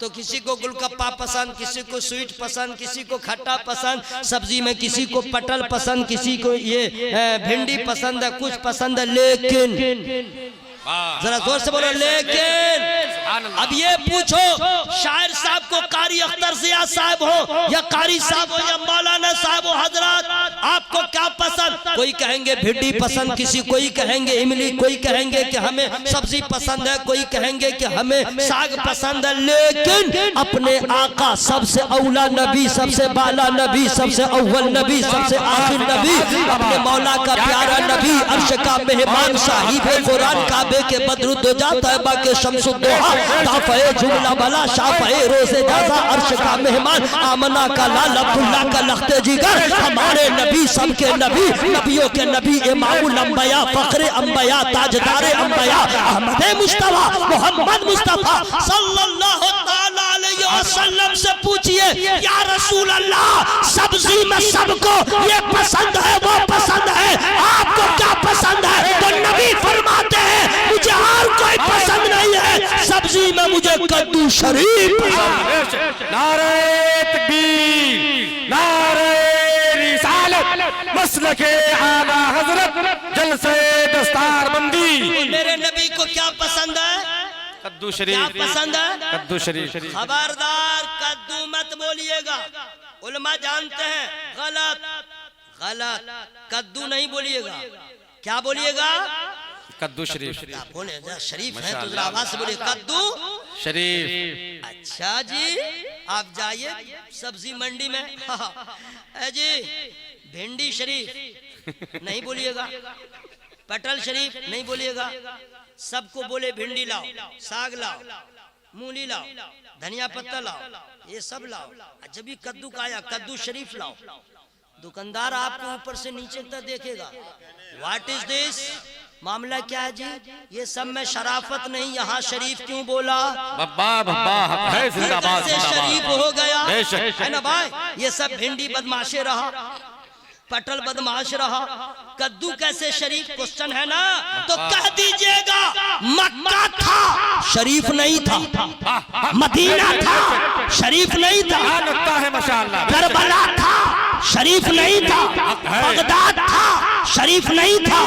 तो किसी को गुलगप्पा पसंद, किसी को स्वीट पसंद, किसी को खट्टा पसंद, सब्जी में किसी को पटल पसंद, किसी को ये भिंडी पसंद है, कुछ पसंद है। लेकिन जरा जोर से बोलो लेकिन। अब ये पूछो शायर साहब को कारी अख्तर जिया साहब हो या कारी साहब हो या मौलाना साहब हो, हजरत आपको क्या पसंद? कोई कहेंगे भिंडी पसंद, किसी कोई कहेंगे इमली, कोई कहेंगे कि हमें सब्जी पसंद है, कोई कहेंगे कि हमें साग पसंद है। लेकिन अपने आका सबसे औला नबी, सबसे बाला नबी, सबसे अव्वल नबी, सबसे आखिर नबी, अपने मौला का प्यारा नबी, अर्श का मेहमान, साहिब कुरान, काबे के बदरुद्दोजा, तैयबा के शम्सुद्दोहा, ताफ़े जुमला भला, शाफ़े रोज़े जाज़ा, अर्श का मेहमान, आमना का लाल, अब्दुल्ला का लख्ते जिगर, हमारे नबी सबके नबी, नबियों के नबी, इमामुल अंबिया, फ़ख्रे अंबिया, ताजदारे अंबिया, अहमद मुस्तफ़ा, मोहम्मद मुस्तफ़ा सल्लल्लाहु तआला अलैहि वसल्लम से पूछिए, या रसूल अल्लाह, सब्जी में सबको ये पसंद है, वो पसंद है, आपको क्या पसंद है? तो नबी फरमाते हैं मुझे और कोई पसंद नहीं है, सब्जी में मुझे कद्दू शरीफ पसंद है। नारे तकबीर, नारे रिसालत, मसलके आला हजरत, जलसे दस्तारबंदी। मेरे नबी को क्या पसंद है? कद्दू शरीफ। क्या पसंद है? कद्दू शरीफ। खबरदार कद्दू मत बोलिएगा, उलमा जानते हैं गलत गलत, कद्दू नहीं बोलिएगा। क्या बोलिएगा? कद्दू शरीफ। बोले शरीफ है तो जरा आवाज से बोलिए, कद्दू शरीफ। अच्छा जी, आप जाइए सब्जी मंडी में, जी भिंडी शरीफ नहीं बोलिएगा, पटल शरीफ नहीं बोलिएगा, सबको बोले भिंडी लाओ, साग लाओ, मूली लाओ, धनिया पत्ता लाओ, ये सब लाओ। जब भी कद्दू का आया कद्दू शरीफ लाओ, दुकानदार आपको ऊपर से नीचे तक देखेगा, व्हाट इज दिस, मामला क्या है जी? ये सब में शराफत नहीं, यहाँ शरीफ क्यों बोला? बब्बा बब्बा है, जिंदाबाद से शरीफ हो गया है ना भाई। ये सब भिंडी बदमाशे रहा, पटल बदमाश रहा, कद्दू कैसे शरीफ? क्वेश्चन है ना, तो कह दीजिएगा मक्का था शरीफ नहीं था, मदीना था शरीफ नहीं था, है माशाअल्लाह, करबला था शरीफ नहीं था, बगदाद था शरीफ नहीं था,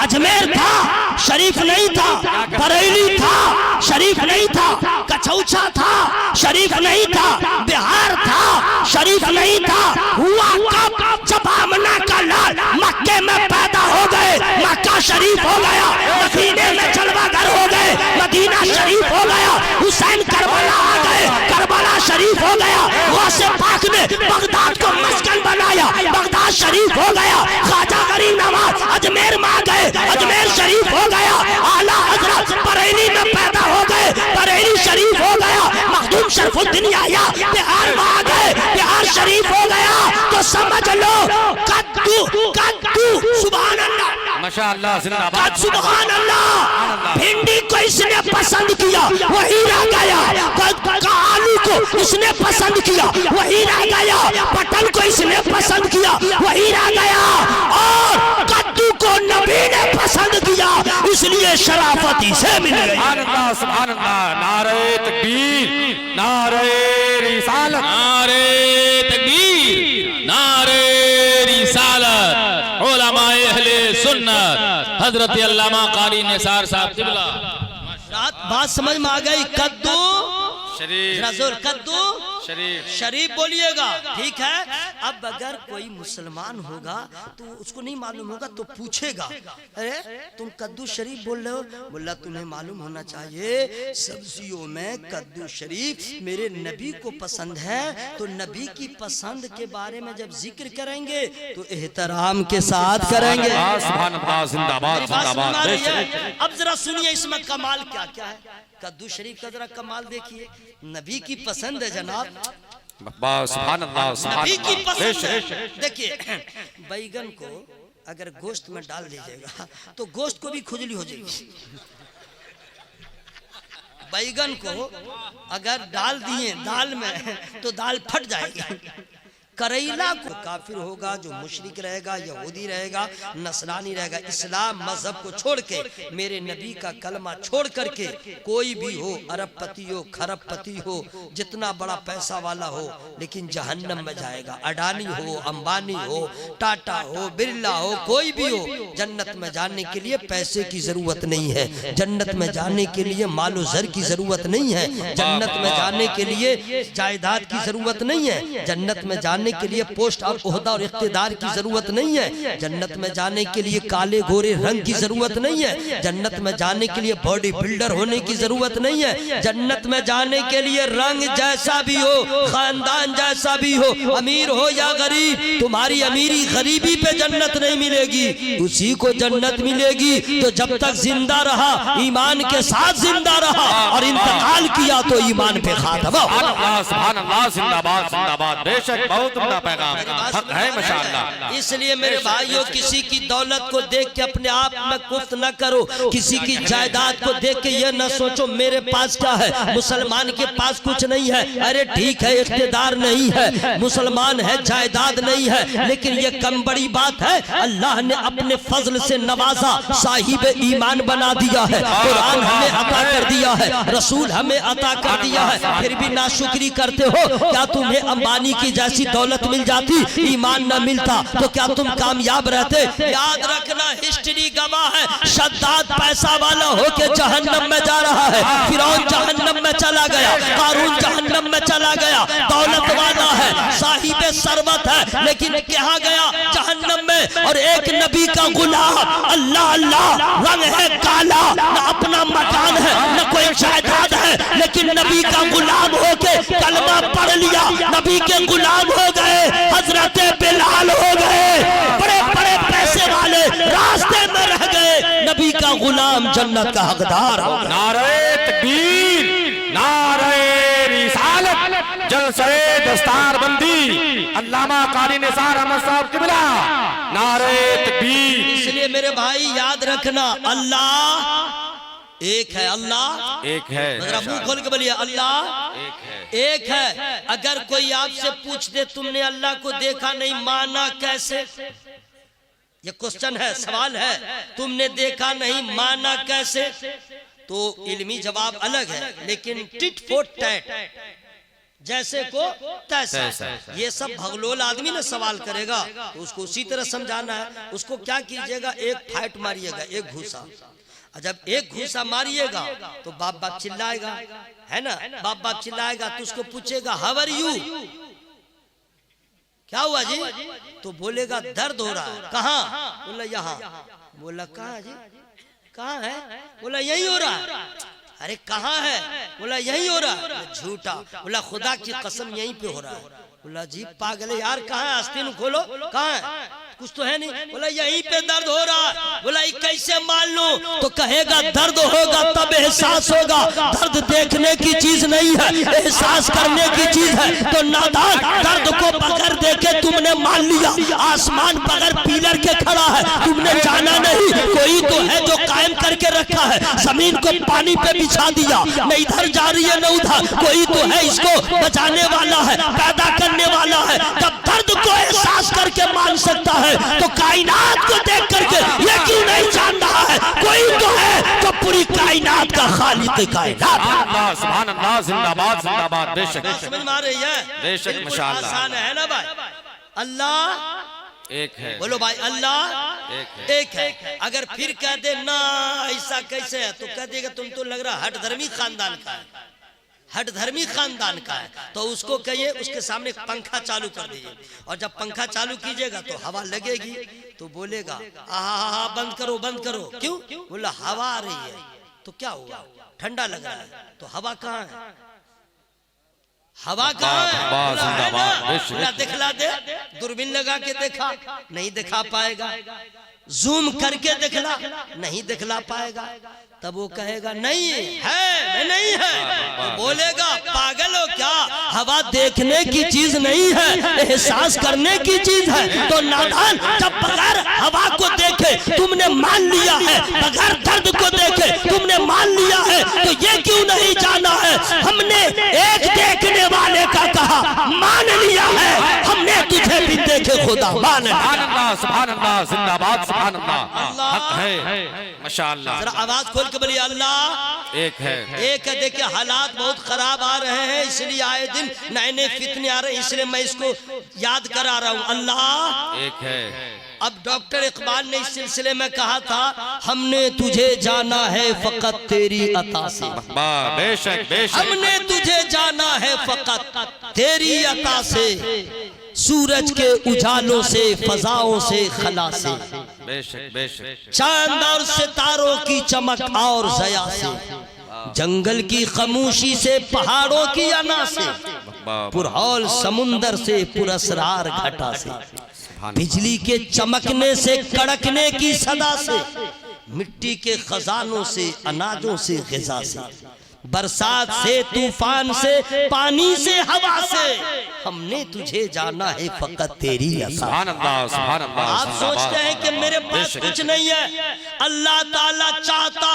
अजमेर था शरीफ नहीं था, बरेली था शरीफ नहीं था, कचौचा था शरीफ नहीं था, बिहार था शरीफ नहीं था। हुआ कब? जब आमना का लाल मक्के में पैदा हो गए, मक्का शरीफ हो गया, मदीने में जलवागर हो गए, मदीना शरीफ हो गया, हुसैन करबला आ गए, करबला शरीफ हो गया, गौसे पाक ने बगदाद को मस्कन बनाया, बगदाद शरीफ हो गया, ख्वाजा गरीब नवाज अजमेर में आ गए, अजमेर शरीफ हो गया, आला हजरत बरेली में पैदा हो गए, बरेली शरीफ हो गया, मखदूम शरफुद्दीन आया बिहार में आ गए, बिहार शरीफ हो गया। तो समझ लो कद्दू कद्दू, सुभान अल्लाह माशाअल्लाह, जिंदाबाद सुभान अल्लाह। भिंडी को इसने पसंद किया वही रह गया, आलू को इसने पसंद किया वही रह गया, पटल को इसने पसंद किया वही रह गया, और कद्दू को नबी ने पसंद किया, इसलिए शराफत इसे मिल गई। सुभान अल्लाह, नारे तकबीर, नारे रिसालत, नारे तकबीर, नारे रिसालत, उलमाए अहले सुन्नत, हजरत अल्लामा कारी निसार साहब क़िबला। बात समझ में आ गई? कद्दू शरीफ, कद्दू शरीफ, शरीफ बोलिएगा, ठीक है। अब अगर कोई मुसलमान होगा तो उसको नहीं मालूम होगा तो पूछेगा, अरे तुम कद्दू शरीफ बोल रहे हो? बोला तुम्हें मालूम होना चाहिए सब्जियों में कद्दू शरीफ मेरे नबी को पसंद है, तो नबी की पसंद के बारे में जब जिक्र करेंगे तो एहतराम के साथ करेंगे। सुभान अल्लाह, जिंदाबाद जिंदाबाद। अब जरा सुनिए इसमें कमाल क्या क्या है कद्दू शरीफ का, जरा कमाल देखिए। नबी की पसंद है जनाब, सुभान अल्लाह, नबी की पसंद है। देखिए बैगन को अगर गोश्त में डाल दीजिएगा तो गोश्त को भी खुजली हो जाएगी, बैगन को अगर डाल दिए दाल में तो दाल फट जाएगी, करेला को काफिर होगा, जो मुशरिक रहेगा, यहूदी रहेगा, नसरानी रहेगा, इस्लाम मजहब को छोड़ के मेरे नबी का कलमा छोड़ करके कोई भी हो, अरबपति हो, खरबपति हो, जितना बड़ा पैसा वाला हो, लेकिन जहन्नम में जाएगा। अडानी हो, अंबानी हो, टाटा हो, बिरला हो, कोई भी हो, जन्नत में जाने के लिए पैसे की जरूरत नहीं है, जन्नत में जाने के लिए मालो जर की जरूरत नहीं है, जन्नत में जाने के लिए जायदाद की जरूरत नहीं है, जन्नत में जाने के लिए पोस्ट और ओहदा और इख्तिदार की जरूरत नहीं है, जन्नत में जाने के लिए काले गोरे रंग की जरूरत नहीं है, जन्नत में जाने के लिए बॉडी बिल्डर होने की जरूरत नहीं है, जन्नत में जाने के लिए रंग जैसा भी हो, खानदान जैसा भी हो, अमीर हो या गरीब, तुम्हारी अमीरी गरीबी पे जन्नत नहीं मिलेगी, उसी को जन्नत मिलेगी तो जब तक जिंदा रहा ईमान के साथ जिंदा रहा और इंतकाल किया तो ईमान पे खात्मा। सुभान अल्लाह, जिंदाबाद जिंदाबाद। बेशक बहुत बड़ा पैगाम हक है माशाअल्लाह। इसलिए मेरे भाइयों, किसी की दौलत को देख के अपने आप में कुफ्त न करो, किसी की जायदाद को देख के ये न सोचो मेरे पास क्या है, मुसलमान के पास कुछ नहीं है। अरे ठीक है, इख्तिदार नहीं है, मुसलमान है, जायदाद नहीं है, लेकिन ये कम बड़ी बात है। अल्लाह ने अपने फजल से नवाजा, साहिब ईमान बना दिया है, कुरान हमें अता कर दिया है, रसूल हमें अता कर दिया है, फिर भी नाशुक्री करते हो। क्या तुम्हें अंबानी की जैसी दौलत मिल जाती, ईमान न मिलता, तो क्या तुम कामयाब रहते? याद रखना, हिस्ट्री गवाह है, शद्दाद पैसा वाला होके जहन्नम में जा रहा है, फिरौन जहन्नम में चला गया, कारून जहन्नम में चला गया, दौलत वाला है, साहिब सरवत है, लेकिन कहाँ गया? जहन्नम में। और एक नबी का गुलाम, अल्लाह अल्लाह, रंग है काला, न अपना मकान है, न कोई जायदाद है, लेकिन नबी का गुलाम होके कलमा पढ़ लिया, नबी के गुलाम हो गए, हजरत बिलाल हो गए, बड़े बड़े पैसे वाले रास्ते में रह गए, नबी का गुलाम जन्नत का हकदार हो गया। नारे तकबीर, नारे रिसालत, जलसे दस्तारबंदी, अल्लामा कारी निसार अहमद साहब किबला, नारे तकबीर। इसलिए मेरे भाई याद रखना, अल्लाह एक है, अल्लाह एक है। जरा मुंह खोल के बोलिए, अल्लाह एक है, एक है। अगर कोई आपसे पूछ दे तुमने अल्लाह को देखा नहीं, माना कैसे? ये क्वेश्चन है, सवाल है, तुमने देखा नहीं माना कैसे? तो इल्मी जवाब अलग है, लेकिन टिट फॉर टैट, जैसे को तैसा, ये सब भगलोल आदमी ना सवाल करेगा तो उसको उसी तरह समझाना है। उसको क्या कीजिएगा, एक फाइट मारिएगा, एक घूसा, और जब एक घूसा मारिएगा तो बाप बाप चिल्लाएगा, है ना, बाप बाप चिल्लाएगा तो उसको पूछेगा हाउ आर यू, क्या हुआ जी? तो बोलेगा दर्द हो रहा है। कहाँ? बोला यहाँ। बोला कहाँ जी? कहाँ है? बोला यही हो रहा है। अरे कहाँ है? बोला यही हो रहा है। झूठा। बोला खुदा की कसम यहीं पे हो रहा है। बोला जी पागल यार, कहाँ है? आस्तीन खोलो, कहाँ है? कुछ तो है नहीं। बोला यहीं पे दर्द हो रहा है। बोला कैसे मान लूं? तो कहेगा दर्द होगा तब एहसास होगा, दर्द देखने की चीज नहीं है, एहसास करने की चीज है। तो नादान, दर्द को बगैर देखे तुमने मान लिया, आसमान बगैर पिलर के खड़ा है, तुमने जाना नहीं कोई तो है जो कायम करके रखा है, जमीन को पानी पे बिछा दिया, न इधर जा रही है न उधर, कोई तो है इसको बचाने वाला है, पैदा करने वाला है। तब दर्द को एहसास करके मान सकता है, तो कायनात को देख करके ये क्यों नहीं जान रहा है? कोई तो है जो पूरी कायनात का खालिक कायनात है। अल्लाह सुभान अल्लाह, जिंदाबाद जिंदाबाद। बेशक समझ में आ रही है? बेशक माशाअल्लाह, आसान है ना भाई? अल्लाह एक है। बोलो भाई, अल्लाह एक है। अगर फिर कह दे ना ऐसा कैसे है, तो कह देगा तुम तो लग रहा हट धर्मी खानदान का है, हट धर्मी खानदान का है। तो उसको कहिए उसके सामने पंखा चालू कर दीजिए, और जब पंखा चालू कीजिएगा तो हवा लगेगी, तो बोलेगा आहा बंद करो बंद करो। क्यों? बोला हवा आ रही है। तो क्या हुआ? ठंडा लग रहा है। तो हवा कहाँ है? हवा कहाँ है? बोला दिखला दे। दूरबीन लगा के देखा, नहीं दिखा पाएगा। जूम करके दिखला, नहीं दिखला पाएगा। तब वो कहेगा नहीं है, नहीं है। तो बोलेगा पागल हो क्या? हवा देखने की चीज नहीं है, एहसास करने की चीज है। तो नादान, जब बगैर हवा को देखे तुमने मान लिया है, बगैर दर्द को देखे तुमने मान लिया है, तो ये क्यों नहीं जाना है? हमने एक देखने वाले का कहा मान लिया है, हमने के खुदा। सुभान अल्लाह, सुभान अल्लाह, जिंदाबाद, सुभान अल्लाह, हक है माशाअल्लाह। जरा आवाज खोल के बोलिए अल्लाह एक है, एक है। देखिए हालात बहुत खराब आ रहे हैं, इसलिए आए दिन नए नए फितने आ रहे हैं, इसलिए मैं इसको याद करा रहा हूँ। अल्लाह एक है। अब डॉक्टर इकबाल ने इस सिलसिले में कहा था, हमने तुझे जाना है फकत तेरी अता से। बेशक बेशक। हमने तुझे जाना है फकत तेरी अता से, सूरज के उजालों से, फजाओं से, खला से, बेशक बेशक। चांद और सितारों की चमक और जया से, जंगल की खामोशी से, पहाड़ों की अना से, पुरहौल समुंदर से, पुरस्रार घटा से, बिजली के चमकने से, कड़कने की सदा से, मिट्टी के खजानों से, अनाजों से, ग़िज़ा से, बरसात से, तूफान से, पानी से, हवा से, हमने तुझे जाना है फकत तेरी अता। सुभान अल्लाह, सुभान अल्लाह। आप सोचते हैं कि मेरे पास कुछ नहीं है, अल्लाह ताला चाहता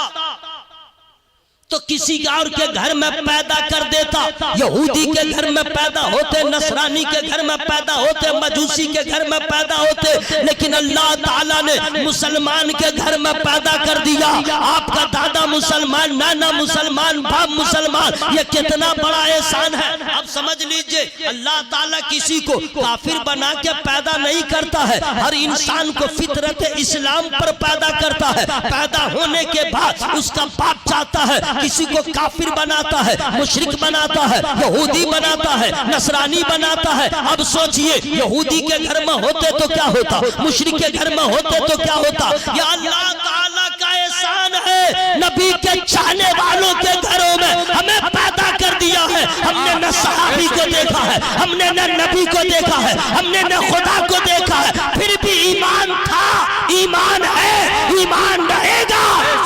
तो किसी और के घर में पैदा कर देता। यहूदी के घर में पैदा होते, नसरानी के घर में पैदा होते, मजूसी के घर में पैदा होते, लेकिन अल्लाह ताला ने मुसलमान के घर में पैदा कर दिया। आपका दादा मुसलमान, नाना मुसलमान, बाप मुसलमान, ये कितना बड़ा एहसान है। अब समझ लीजिए, अल्लाह ताला किसी को काफिर बना के पैदा नहीं करता है, हर इंसान को फितरत इस्लाम पर पैदा करता है। पैदा होने के बाद उसका बाप चाहता है, किसी को काफिर बनाता है, मुशरिक बनाता है, यहूदी बनाता है, नसरानी बनाता है। अब सोचिए, यहूदी के घर में होते तो क्या होता, मुशरिक के घर में होते तो क्या होता। ये अल्लाह ताला का एहसान है, नबी के चाहने वालों के घरों में हमें पैदा कर दिया है। हमने न सहाबी को देखा है, हमने न नबी को देखा है, हमने न खुदा को देखा है, फिर भी ईमान था, ईमान है, ईमान रहेगा।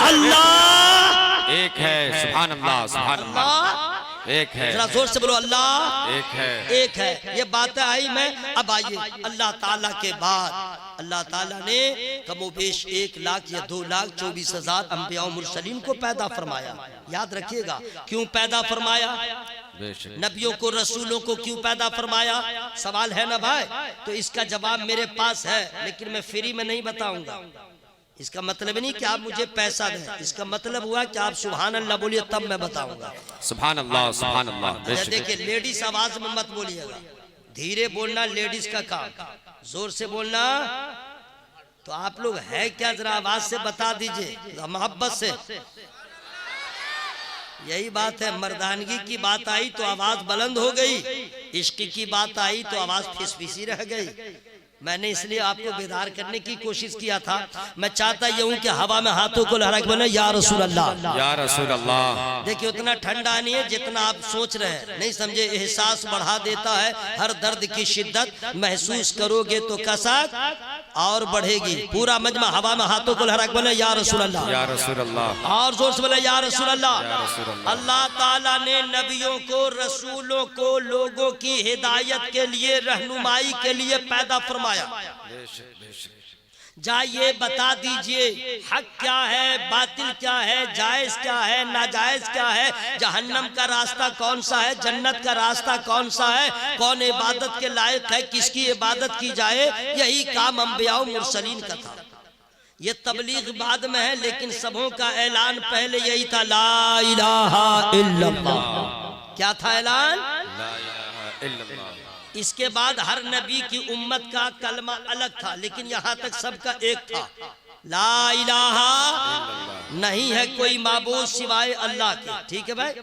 अल्लाह एक है। सुभान अल्लाह, सुभान अल्लाह। एक है। जरा जोर से बोलो अल्लाह एक है, एक है। ये बातें आई मैं। अब आइए, अल्लाह ताला के बाद अल्लाह ताला ने कमोबेश 1 लाख या 2,24,000 अंबिया और मुरसलीन को पैदा फरमाया। याद रखिएगा, क्यों पैदा फरमाया, नबियों को, रसूलों को क्यों पैदा फरमाया। सवाल है ना भाई, तो इसका जवाब मेरे पास है, लेकिन मैं फ्री में नहीं बताऊंगा। इसका मतलब नहीं कि आप मुझे पैसा दें, इसका मतलब हुआ कि आप सुभान अल्लाह बोलिए तब मैं बताऊंगा। सुभान अल्लाह, सुभान अल्लाह। देखिए, लेडीज आवाज में मत बोलिएगा, धीरे बोलना लेडीज का काम, जोर से बोलना। तो आप लोग है क्या, जरा आवाज से बता दीजिए, मोहब्बत से। यही बात है, मर्दानगी की बात आई तो आवाज बुलंद हो गई, इश्क की बात आई तो आवाज फिसफिसी रह गई। मैंने इसलिए आपको बेदार करने की कोशिश किया था। मैं चाहता ये हूँ कि हवा में हाथों को लहरा के बोले या रसूल अल्लाह, या रसूल अल्लाह। देखिए, उतना ठंडा नहीं है जितना आप सोच रहे हैं, नहीं समझे। एहसास बढ़ा देता है, हर दर्द की शिद्दत महसूस करोगे तो कसक और बढ़ेगी। पूरा मजमा हवा में हाथों को लहरा के बोले या रसूल अल्लाह, या रसूल अल्लाह, और जोर से बोले या रसूल अल्लाह। या रसूल अल्लाह। अल्लाह ताला ने नबियों को, रसूलों को लोगों की हिदायत के लिए, रहनुमाई के लिए पैदा फरमाया। जाइए बता दीजिए, हक क्या है, बातिल क्या है, जायज क्या है, नाजायज क्या है, जहन्नम का रास्ता कौन सा है, जन्नत का रास्ता कौन सा है, कौन इबादत के लायक है, किसकी इबादत की जाए। यही काम अंबिया और मुरसलीन का था। ये तबलीग बाद में है, लेकिन सबों का ऐलान पहले यही था, ला इलाहा इल्लल्लाह। क्या था ऐलान? ला इलाहा इल्लल्लाह। इसके बाद हर नबी की उम्मत का कलमा अलग था, लेकिन यहाँ तक सबका एक था, ला इलाहा, नहीं है कोई माबूद सिवाय अल्लाह के। ठीक है भाई।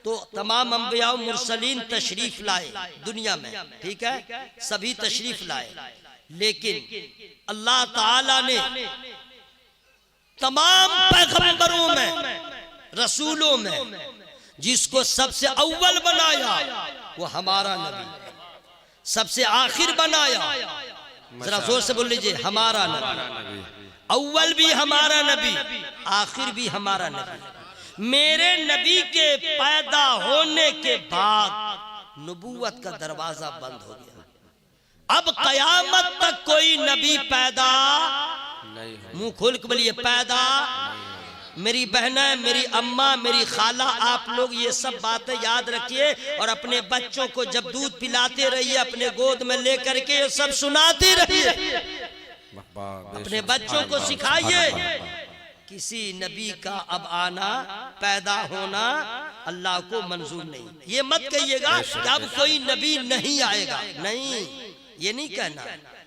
तो तमाम अंबिया और मुरसलीन तशरीफ लाए दुनिया में, ठीक है, सभी तशरीफ लाए, लेकिन अल्लाह ताला ने तमाम पैगंबरों में, रसूलों में जिसको सबसे अव्वल बनाया वो हमारा नबी, सबसे आखिर बनाया। जरा जोर से बोल लीजिए, हमारा नबी। अव्वल भी हमारा नबी, आखिर भी हमारा नबी। मेरे नबी के पैदा होने के बाद नबूवत का दरवाजा बंद हो गया। अब कयामत तक कोई नबी पैदा नहीं, मुंह खोल के बोलिए, पैदा मेरी बहनें, मेरी अम्मा, मेरी खाला, आप लोग ये सब बातें याद रखिए और अपने बच्चों को जब दूध पिलाते रहिए अपने गोद में लेकर के ये सब सुनाते रहिए, अपने बच्चों को सिखाइए। किसी नबी का अब आना, पैदा होना अल्लाह को मंजूर नहीं। ये मत कहिएगा कि अब कोई नबी नहीं आएगा, नहीं, ये नहीं कहना।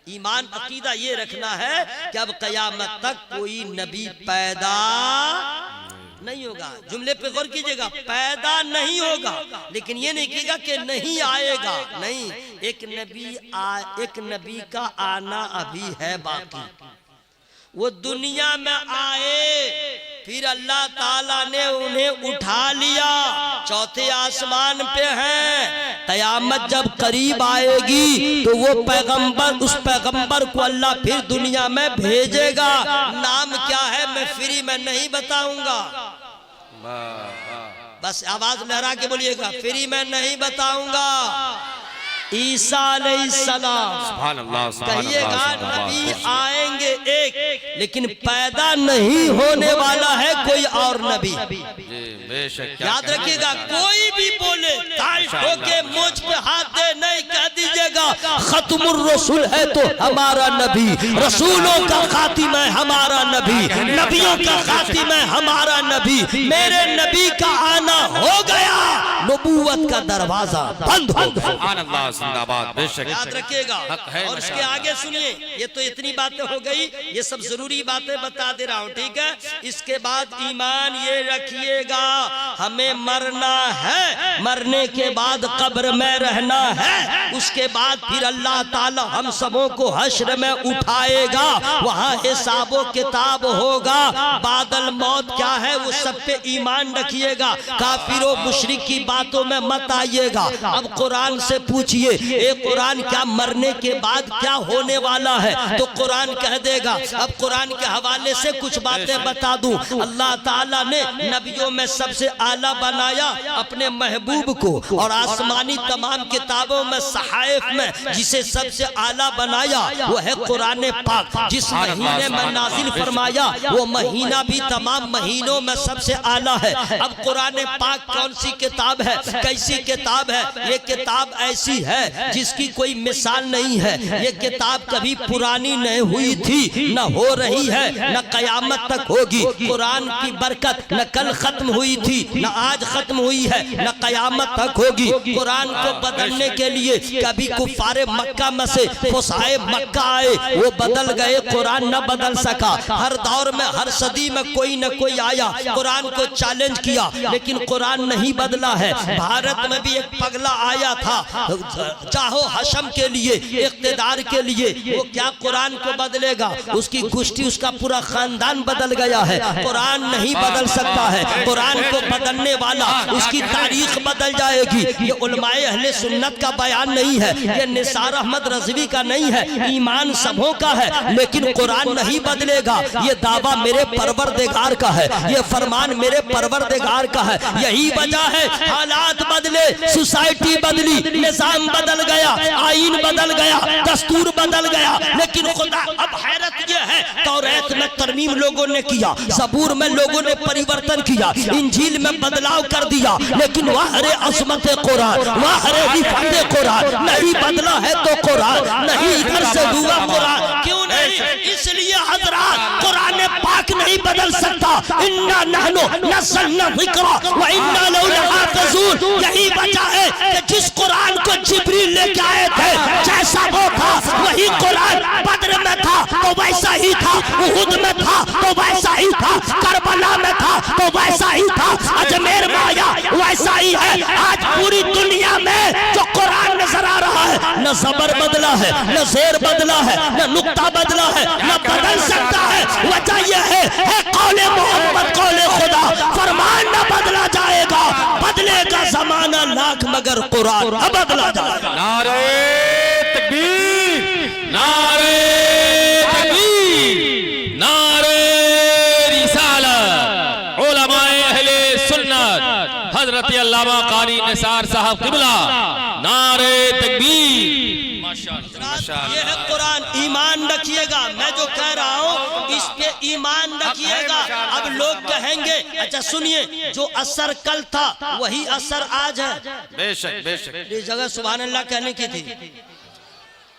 ईमान अकीदा ये रखना है कि अब कयामत तक कोई नबी पैदा नहीं होगा। जुमले पे गौर कीजिएगा, पैदा नहीं होगा, लेकिन ये नहीं कहेगा कि नहीं आएगा, नहीं। एक नबी का आना अभी है बाकी। वो दुनिया में आए, फिर अल्लाह ताला ने उन्हें उठा लिया, चौथे आसमान पे हैं। कयामत जब करीब आएगी तो वो पैगंबर, उस पैगंबर को अल्लाह फिर दुनिया में भेजेगा। नाम क्या है मैं फ्री में नहीं बताऊंगा, बस आवाज लहरा के बोलिएगा, फ्री में नहीं बताऊंगा। ईसा अलैहिस्सलाम, कहिएगा नबी आएंगे एक, लेकिन पैदा नहीं होने वाला है कोई और नबी। याद रखिएगा, कोई भी बोले ताल ठोके मुझ पे हाथ दे, नहीं कह दीजिएगा खत्मुर रसूल है तो हमारा नबी, रसूलों का खातिम है हमारा नबी, नबियों का खातिम है हमारा नबी। मेरे नबी का आना हो गया, नबूवत का दरवाजा बंद हो गया। याद रखिएगा। और उसके आगे सुनिए, ये तो इतनी बातें हो गई, ये सब जरूरी बातें बता दे रहा हूँ, ठीक है। इसके बाद ईमान ये रखिएगा, हमें मरना है, मरने के बाद कब्र में रहना है, उसके बाद फिर अल्लाह ताला हम सबों को हश्र में उठाएगा, वहाँ हिसाबो किताब होगा। बादल मौत क्या है वो सब पे ईमान रखिएगा, काफिरों मुशरिक की बातों में मत आइएगा। अब कुरान से पूछिए, एक कुरान क्या मरने के बाद क्या होने वाला है, तो कुरान कह देगा। अब कुरान के हवाले से कुछ बातें बता दूं। अल्लाह ताला ने नबियों में सबसे आला बनाया अपने महबूब को, और आसमानी तमाम किताबों में सहाइफ में जिसे सबसे आला बनाया वो है कुरान पाक। जिस महीने में नाजिल फरमाया वो महीना भी तमाम महीनों में सबसे आला है। अब कुरान पाक कौन सी किताब है, कैसी किताब है? ये किताब ऐसी है जिसकी कोई मिसाल नहीं है। ये किताब कभी पुरानी नहीं हुई थी, न हो रही है, न कयामत तक होगी। कुरान की बरकत न कल खत्म हुई थी, न आज खत्म हुई है, न कयामत तक होगी। कुरान को बदलने के लिए कभी कुफारे मक्का में से फुसाए मक्का आए, वो बदल गए, कुरान न बदल सका। हर दौर में, हर सदी में कोई न कोई आया, कुरान को चैलेंज किया, लेकिन कुरान नहीं बदला है। भारत में भी एक पगला आया था, चाहो हशम के लिए, इख्तिदार के लिए, वो क्या कुरान को बदलेगा? उसकी गुष्टी, उसका पूरा खानदान बदल गया है। कुरान नहीं बदल सकता है, कुरान को बदलने वाला, उसकी तारीख बदल जाएगी। ये उलमाए अहले सुन्नत का बयान नहीं है, ये निसार अहमद रज़वी का नहीं है, ईमान सबों का है, लेकिन कुरान नहीं बदलेगा। ये दावा मेरे परवरदिगार का है, ये फरमान मेरे परवरदिगार का है। यही वजह है हालात बदले, सोसाइटी बदली, निजाम बदल गया, आईन बदल गया, दस्तूर बदल गया, लेकिन खुदा अब हैरत यह है, तौरात में तरमीम लोगों ने किया, ज़बूर में लोगों ने परिवर्तन किया, इंजील में बदलाव कर दिया, लेकिन वाहरे अज़मत कुरान, वाहरे रिफ़त कुरान नहीं बदला है। तो कुरान नहीं इधर से हुआ कुरान, क्यों नहीं? इसलिए हज़रात कुरान पाक नहीं बदल सकता। इन्ना नहनु नज़्ज़लना ज़िक्रा व इन्ना लहू लहाफ़िज़ून। यही वजह है कि जिस कुरान को जिब्रील लेके आए थे, जैसा वो था वही कुरान बद्र में था तो वैसा ही था, उहुद में था तो वैसा ही था, करबला में था तो वैसा ही था, अजमेर में आया वैसा ही है। आज पूरी दुनिया में जो कुरान नजर आ रहा है, न ज़बर बदला है, न ज़ेर बदला है, न नुक्ता बदला है, न बदल सकता है। वजह यह है कौले मोहम्मद, कौले खुदा, फरमान न बदला जाएगा, बदलेगा जमाना लाख मगर कुरान बदला जाएगा। नारे तकबीर, नारे तकबीर, नारे रिसालत। उलमाए अहले सुन्नत हजरत अल्लामा कारी निसार साहब क़िबला, नारे तकबीर। ये है कुरान, ईमान रखिएगा। मैं जो कह रहा हूँ इस पे ईमान रखिएगा। अब लोग कहेंगे अच्छा सुनिए, जो असर कल था वही असर आज है। बेशक बेशक। इस जगह सुभान अल्लाह कहने की थी,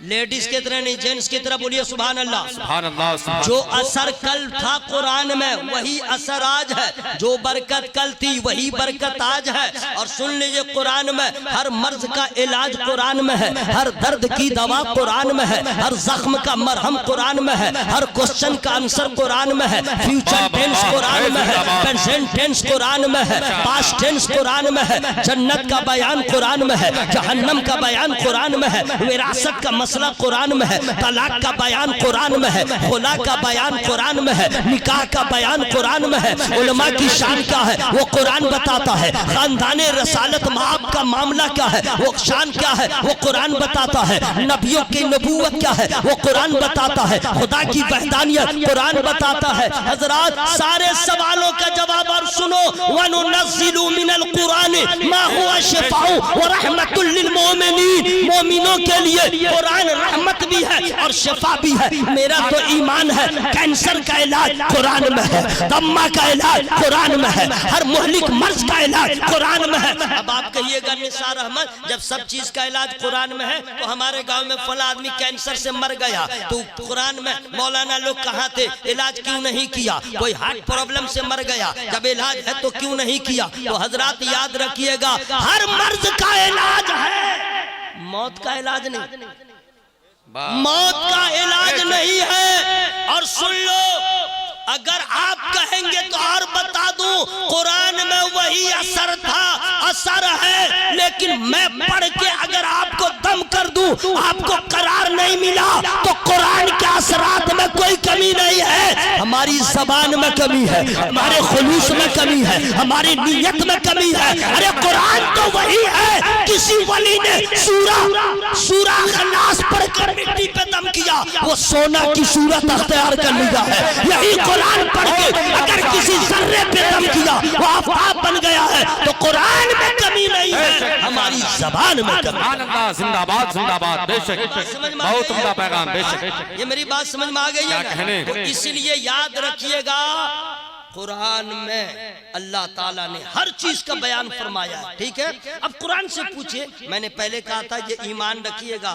लेडीज की तरह नहीं, जेंट्स की तरह बोलिए सुभान अल्लाह। सुभान अल्लाह, सुभान जो असर कल था कुरान में वही असर आज है, जो बरकत कल थी वही बरकत आज है। और सुन लीजिए, कुरान में हर मर्ज का इलाज कुरान में है, हर दर्द की दवा कुरान में है, हर जख्म का मरहम कुरान में है, हर क्वेश्चन का आंसर कुरान में है, फ्यूचर टेंस कुरान में है, प्रेजेंट टेंस कुरान में है, पास्ट टेंस कुरान में है, जन्नत का बयान कुरान में है, जहन्नम का बयान कुरान में है, विरासत का मसला कुरान में है, तलाक का बयान कुरान में है, खुला का बयान कुरान में है, निकाह का बयान कुरान में है, उलमा की शान क्या है वो कुरान बताता है, खानदाने रसालत माप का मामला क्या है वो शान क्या है वो कुरान बताता है, नबियों की नबूवत क्या है वो कुरान बताता है, खुदा की वहदानियत कुरान बताता है। हजरात, सारे सवालों का जवाब और सुनो, वनुनज़्ज़िलु मिनल कुरान मा हुवा शिफ़ाउ व रहमतुल लिल मोमिनीन। मोमिनों के लिए कुरान रहमत भी है और शिफा भी है। मेरा तो ईमान है, कैंसर का इलाज कुरान में है, दम्मा का इलाज कुरान में है, हर मुहलिक मर्ज का इलाज कुरान में है। अब आप कहिएगा निसार अहमद, जब सब चीज का इलाज कुरान में है तो हमारे गांव में फला आदमी कैंसर से मर गया तो कुरान में मौलाना लोग कहाँ थे, इलाज क्यों नहीं किया? कोई हार्ट प्रॉब्लम से मर गया, जब इलाज है तो क्यों नहीं किया? तो हजरात याद रखिएगा, हर मर्ज का इलाज है, मौत का इलाज नहीं, मौत का इलाज नहीं है। और सुन लो, अगर आप कहेंगे तो और बता दूं, कुरान में वही असर था, असर है, लेकिन मैं पढ़ के अगर आपको दम कर दूं, आपको करार नहीं मिला तो कुरान के असरात में कोई कमी नहीं है। हमारी जबान में कमी है, हमारे खुलूस में कमी है, हमारी नीयत में कमी है। अरे कुरान तो वही है, किसी वली ने सूरा खलास पढ़कर मिट्टी पे दम किया, वो सोना की सूरत अख्तियार कर लिया है। यही कुरान पढ़ के अगर किसी जर्रे पे दम किया वो आफताब बन गया है। तो कुरान में कमी नहीं है, हमारी जबान में कमी। जिंदाबाद जिंदाबाद। बेशक, बहुत उम्दा पैगाम। बेशक, ये मेरी बात समझ में आ गई है। तो इसलिए याद रखिएगा, कुरान में अल्लाह ताला ने हर चीज का बयान फरमाया है, ठीक है। अब कुरान से पूछिए, मैंने पहले कहा था ये ईमान रखिएगा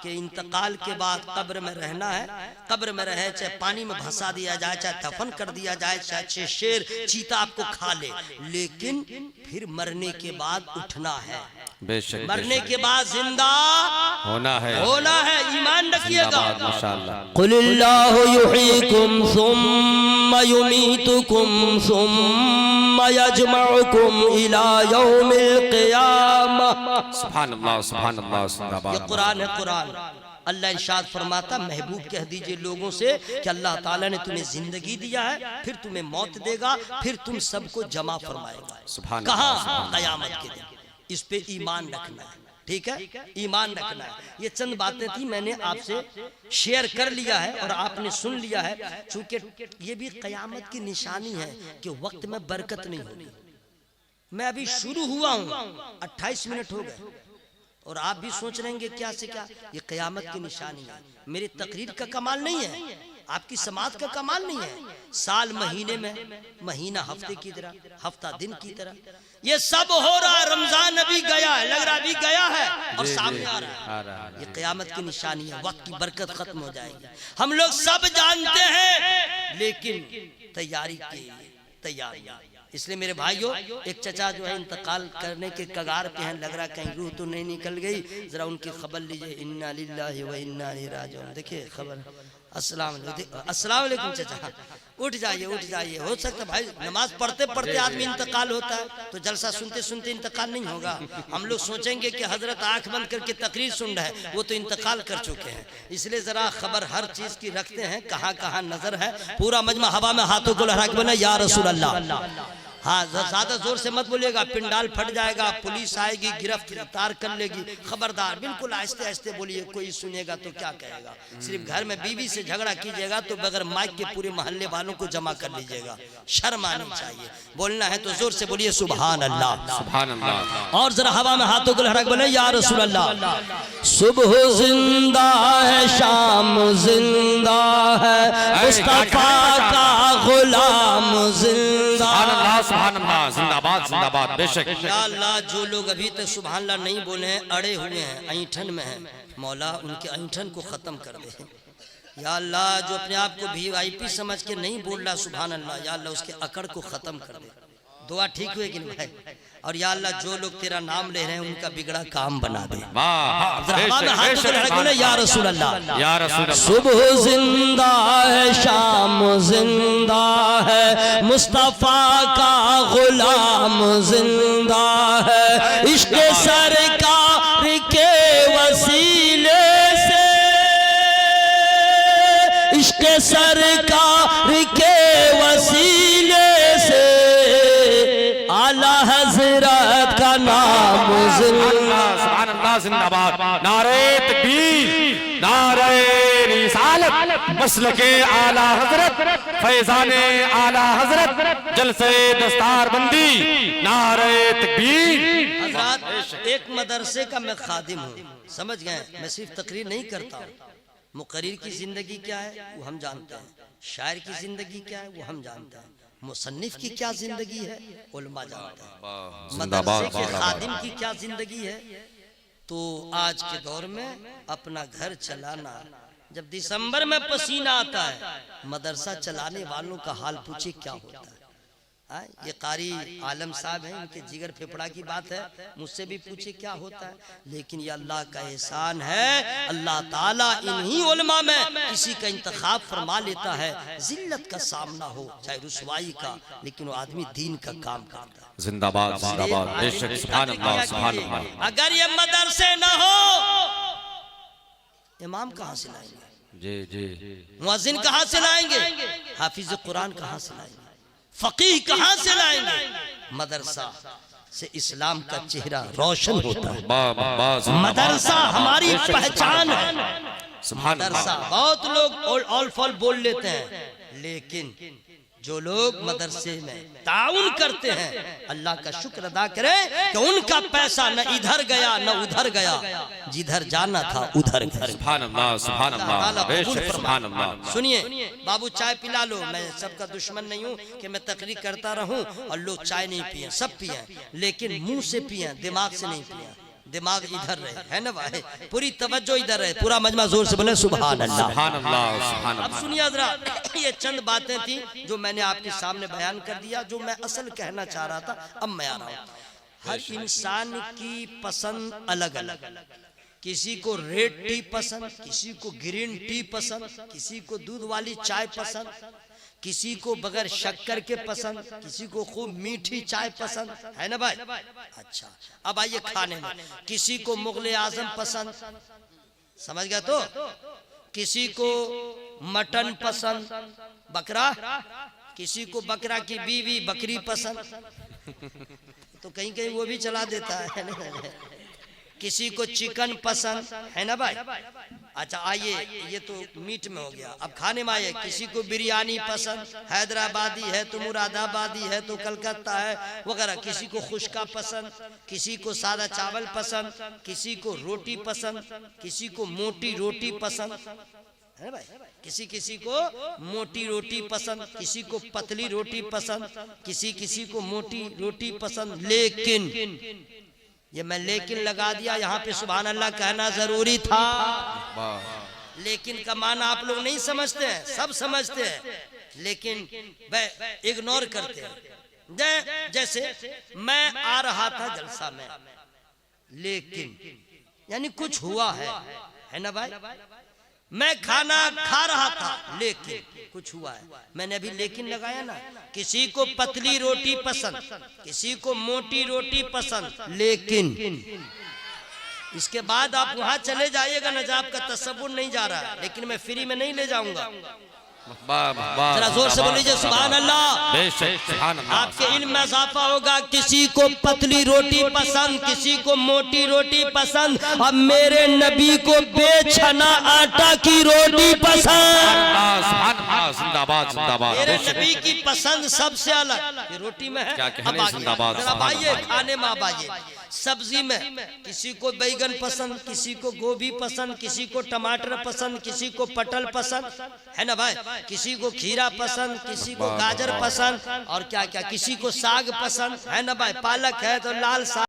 कि इंतकाल के बाद कब्र में रहना है, कब्र में रहे चाहे पानी में भसा दिया जाए, चाहे दफन कर दिया जाए, चाहे शेर चीता आपको खा ले, लेकिन फिर मरने के बाद उठना है। बेशक, मरने के बाद जिंदा होना है, होना है, ईमान रखिएगा। माशाअल्लाह। कुलिल्लाहु युहीकुम सुम्मा युमीतुकुम सुम्मा यजमउकुम इला यौमिल क़ियामह। सुभान अल्लाह, सुभान अल्लाह, जिंदाबाद। ये कुरान है, कुरान। अल्लाह इरशाद फरमाता, महबूब कह दीजिए लोगों से कि अल्लाह ताला ने तुम्हें जिंदगी दिया है, फिर तुम्हें मौत देगा, फिर तुम सबको जमा फरमाएगा। कहाँ? क़यामत के दिन। इस पे ईमान रखना है, ठीक है, ईमान रखना है। ये चंद बातें थी, मैंने आपसे शेयर कर लिया है और आपने सुन लिया है। चूंकि ये भी क़यामत की निशानी है कि वक्त में बरकत नहीं होगी। मैं अभी शुरू हुआ हूँ, 28 मिनट हो गए और आप भी सोच रहे हैं क्या से क्या। ये क़यामत की निशानी है। मेरी तकरीर का कमाल नहीं है, आपकी समाज का कमाल नहीं है। साल महीने में, महीना हफ्ते की तरह, हफ्ता दिन की तरह, ये सब हो रहा है। रमजान अभी गया है, लग रहा अभी गया है और सामने आ रहा है। ये क़यामत की निशानी है, वक्त की बरकत खत्म हो जाएगी। हम लोग सब जानते हैं, लेकिन तैयारी की तैयारी। इसलिए मेरे भाइयों, एक चचा जो है इंतकाल करने के कगार पे हैं, लग रहा कहीं रूह तो नहीं निकल गई, जरा उनकी खबर लीजिए। इन्ना लिल्लाहि व इन्ना इलैहि राजिऊन। देखिए खबर। अस्सलाम वालेकुम चचा, उठ जाइए, उठ जाइए। हो सकता भाई नमाज पढ़ते पढ़ते आदमी इंतकाल होता है, तो जलसा सुनते सुनते इंतकाल नहीं होगा। हम लोग सोचेंगे कि हजरत आंख बंद करके तकरीर सुन रहे हैं, वो तो इंतकाल कर चुके हैं। इसलिए जरा खबर हर चीज की रखते हैं, कहाँ कहाँ नजर है। पूरा मजमा हवा में हाथों को लहरा के बोला या रसूल अल्लाह। हाँ ज्यादा जोर से मत बोलिएगा, पिंडाल फट जाएगा, पुलिस आएगी, गिरफ्तार कर लेगी। खबरदार, बिल्कुल आहिस्ते आहिस्ते बोलिए, कोई सुनेगा तो क्या कहेगा। सिर्फ घर में बीवी से झगड़ा कीजिएगा तो बगैर माइक के पूरे मोहल्ले वालों को जमा कर लीजिएगा। शर्म आनी चाहिए, बोलना है तो जोर से बोलिए सुभान अल्लाह, सुभान अल्लाह। और जरा हवा में हाथों को लहरा के बोले या रसूल अल्लाह। सुबह जिंदा है, शाम जिंदा है, मुस्तफा का गुलाम जिंदा। सुभान अल्लाह, जिंदाबाद जिंदाबाद। बेशक या अल्लाह, जो लोग अभी तक सुभान अल्लाह नहीं बोले हैं, अड़े हुए हैं, ऐंठन में हैं, मौला उनके ऐंठन को खत्म कर दे। या अल्लाह, जो अपने आप को VIP समझ के नहीं बोल रहा सुभान अल्लाह, या अल्लाह उसके अकड़ को खत्म कर दे। दुआ ठीक हुए कि नहीं भाई? और या अल्लाह, जो लोग तेरा नाम ले रहे हैं उनका बिगड़ा काम बना दे। या रसूल अल्लाह, या रसूल अल्लाह। सुबह जिंदा है, शाम जिंदा है, मुस्तफा का गुलाम जिंदा है। इश्क सरकार के वसीले से, इश्क सरकार के वसीले से, आला हजरत का नाम सुभान अल्लाह, जिंदाबाद। नारे तकबीर, नारे रिसालत, मसलके आला हजरत, फैजाने आला हजरत, जलसे दस्तारबंदी, नारे तकबीर। हजरत, एक मदरसे का मैं खादिम हूँ, समझ गए? मैं सिर्फ तकरीर नहीं करता हूँ। मुकर्रिर की जिंदगी क्या है वो हम जानते हैं, शायर की जिंदगी क्या है वो हम जानते हैं, मुसन्निफ की क्या जिंदगी है उलमा जानते हैं, मदरसे के खादिम की क्या जिंदगी है। तो आज के दौर में अपना घर चलाना, जब दिसंबर में पसीना आता है, मदरसा चलाने वालों का हाल पूछे क्या होता है। ये कारी आलम साहब हैं, इनके जिगर फेफड़ा की बात है, मुझसे भी पूछे क्या होता है। लेकिन ये अल्लाह का एहसान है, अल्लाह ताला इन्हीं उलमा में किसी का इंतखाब फरमा लेता है। जिल्लत का सामना हो चाहे रुसवाई का, लेकिन वो आदमी दीन का काम करता है। जिंदाबाद जिंदाबाद। बेशक सुभान अल्लाह, सुभान अल्लाह। अगर ये मदरसे न हो, इमाम कहाँ से लाएंगे? जी जी। मुअज्जिन कहाँ से लाएंगे? हाफिज कुरान कहाँ से लाएंगे? फकीह कहाँ से लाएंगे? मदरसा से इस्लाम का चेहरा रोशन होता है। मदरसा हमारी पहचान है। मदरसा, बहुत लोग ऑल फॉल बोल लेते हैं, लेकिन जो लोग मदरसे में ताउन करते हैं, अल्लाह का शुक्र अदा करें कि उनका पैसा न इधर गया न उधर गया, जिधर जाना था उधर गया। सुभान अल्लाह, सुभान अल्लाह, बेशक सुभान अल्लाह। सुनिए बाबू, चाय पिला लो। मैं सबका दुश्मन नहीं हूँ कि मैं तकरीर करता रहूं और लोग चाय नहीं पिए, सब पिए, लेकिन मुंह से पिए, दिमाग से नहीं पिए। दिमाग इधर रहे, है ना भाई, पूरी तवज्जो इधर रहे। पूरा मजमा जोर से बोले सुभान अल्लाह, सुभान अल्लाह, सुभान अल्लाह। अब सुनिए जरा, ये चंद बातें थी जो मैंने आपके सामने बयान कर दिया, जो मैं असल कहना चाह रहा था। अब मैं आ रहा हूँ। हर इंसान की पसंद अलग अलग, किसी को रेड टी पसंद, किसी को ग्रीन टी पसंद, किसी को दूध वाली चाय पसंद, किसी को बगैर शक्कर के पसंद, किसी को खूब मीठी चाय पसंद, है ना भाई? अच्छा, अब आइए खाने में। किसी को मुगले आजम पसंद, समझ गया? तो किसी को मटन पसंद, बकरा, किसी को बकरा की बीवी बकरी पसंद, तो कहीं कहीं वो भी चला देता है। किसी को चिकन पसंद, है ना भाई? अच्छा आइए, ये तो मीट में हो गया। अब खाने में आइए, किसी को बिरयानी पसंद, हैदराबादी है तो मुरादाबादी है तो कलकत्ता है वगैरह, किसी को खुश्का पसंद, किसी को सादा चावल पसंद, किसी को रोटी पसंद, किसी को मोटी रोटी पसंद, है भाई? किसी को मोटी रोटी पसंद, किसी को पतली रोटी पसंद, किसी को मोटी रोटी पसंद। लेकिन ये मैं लेकिन लगा दिया, यहाँ पे सुभान अल्लाह कहना जरूरी था। लेकिन का माना आप लोग नहीं समझते हैं, सब समझते हैं, लेकिन इग्नोर करते हैं। जैसे मैं आ रहा था जलसा में, लेकिन यानी कुछ हुआ है ना भाई? मैं खाना खा रहा था लेकिन कुछ हुआ है, मैंने अभी लेकिन लगाया ना। किसी को पतली रोटी पसंद, किसी को मोटी रोटी पसंद, लेकिन इसके बाद आप वहां चले जाइएगा ना, जब आपका तसव्वुर नहीं जा रहा है, लेकिन मैं फ्री में नहीं ले जाऊंगा। जरा जोर से बोलिए सुभान अल्लाह। बेशक सुभान अल्लाह। आपके इल्म में इजाफा होगा। किसी को पतली रोटी पसंद, किसी को मोटी रोटी पसंद, अब मेरे नबी को बेछना आटा की रोटी पसंद। जिंदाबाद जिंदाबाद। मेरे नबी की पसंद सबसे अलग ये रोटी में है। क्या कहने, अब आगे, जिंदाबाद, जरा अब आइए खाने में। अब आइए सब्जी में, किसी को बैगन पसंद, किसी को गोभी पसंद, किसी को टमाटर पसंद, किसी को पटल पसंद, है ना भाई, किसी को खीरा पसंद, किसी को गाजर पसंद, और क्या क्या, किसी को साग पसंद, है ना भाई, पालक है तो लाल साग।